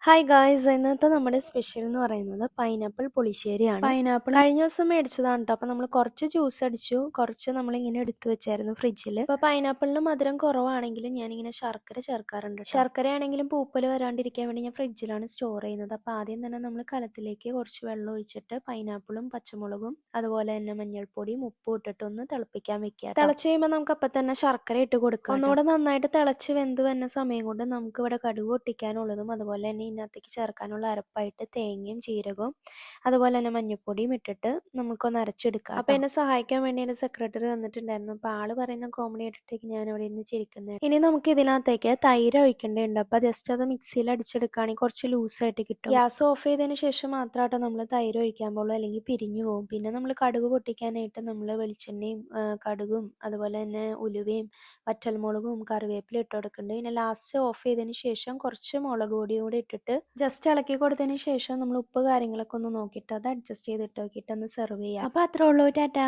Hi guys, ഇന്നത്തെ നമ്മുടെ special എന്ന് പറയുന്നത് പൈനാപ്പിൾ പുളിശ്ശേരിയാണ്. പൈനാപ്പിൾ കഴിഞ്ഞ ദിവസം മേടിച്ചതാണ് കേട്ടോ. അപ്പോൾ നമ്മൾ കുറച്ച് ജ്യൂസ് അടിച്ചു, കുറച്ച് നമ്മളിങ്ങനെ എടുത്തു വെച്ചായിരുന്നു ഫ്രിഡ്ജിൽ. അപ്പോൾ പൈനാപ്പിളിന് മധുരം കുറവാണെങ്കിലും ഞാനിങ്ങനെ ശർക്കര ചേർക്കാറുണ്ട്. ശർക്കരയാണെങ്കിലും പൂപ്പൽ വരാണ്ടിരിക്കാൻ വേണ്ടി ഞാൻ ഫ്രിഡ്ജിലാണ് സ്റ്റോർ ചെയ്യുന്നത്. അപ്പോൾ ആദ്യം തന്നെ നമ്മൾ കലത്തിലേക്ക് കുറച്ച് വെള്ളം ഒഴിച്ചിട്ട് പൈനാപ്പിളും പച്ചമുളകും അതുപോലെ തന്നെ മഞ്ഞൾപ്പൊടിയും ഉപ്പും ഇട്ടിട്ട് ഒന്ന് തിളപ്പിക്കാൻ വെക്കുക. തിളച്ച് കഴിയുമ്പോൾ നമുക്ക് അപ്പം തന്നെ ശർക്കര ഇട്ട് കൊടുക്കാം. ഒന്നുകൂടെ നന്നായിട്ട് തിളച്ച് വെന്ത് വന്ന സമയം കൊണ്ട് നമുക്ക് ഇവിടെ കടുക് പൊട്ടിക്കാനുള്ളതും അതുപോലെ തന്നെ ഇതിനകത്തേക്ക് ചേർക്കാനുള്ള അരപ്പായിട്ട് തേങ്ങയും ജീരകവും അതുപോലെ തന്നെ മഞ്ഞൾപ്പൊടിയും ഇട്ടിട്ട് നമുക്കൊന്ന് അരച്ചെടുക്കാം. അപ്പോൾ എന്നെ സഹായിക്കാൻ വേണ്ടി എൻ്റെ സെക്രട്ടറി വന്നിട്ടുണ്ടായിരുന്നു. അപ്പോൾ ആള് പറയുന്ന കോമഡി ആയിട്ടേക്ക് ഞാൻ അവിടെ ഇരുന്ന് ചിരിക്കുന്നത്. ഇനി നമുക്ക് ഇതിനകത്തേക്ക് തൈര് ഒഴിക്കേണ്ടതുണ്ട്. അപ്പോൾ ജസ്റ്റ് അത് മിക്സിയിൽ അടിച്ചെടുക്കുകയാണെങ്കിൽ കുറച്ച് ലൂസായിട്ട് കിട്ടും. ഗ്യാസ് ഓഫ് ചെയ്തതിന് ശേഷം മാത്രമായിട്ട് നമ്മൾ തൈര് ഒഴിക്കാൻ പോകുള്ളൂ, അല്ലെങ്കിൽ പിരിഞ്ഞു പോകും. പിന്നെ നമ്മൾ കടുക് പൊട്ടിക്കാനായിട്ട് നമ്മൾ വെളിച്ചെണ്ണയും കടുകും അതുപോലെ തന്നെ ഉലുവയും വറ്റൽമുളകും കറിവേപ്പില ഇട്ട് കൊടുക്കുന്നുണ്ട്. പിന്നെ ലാസ്റ്റ് ഓഫ് ചെയ്തതിന് ശേഷം കുറച്ച് മുളക് പൊടിയും കൂടി ഇട്ടിട്ട് ജസ്റ്റ് ഇളക്കി കൊടുത്തതിന് ശേഷം നമ്മൾ ഉപ്പ് കാര്യങ്ങളൊക്കെ ഒന്ന് നോക്കിയിട്ട് അത് അഡ്ജസ്റ്റ് ചെയ്തിട്ട് നോക്കിയിട്ട് ഒന്ന് സെർവ് ചെയ്യാം. അപ്പോൾ അത്രേ ഉള്ളൂ. ടാറ്റാ.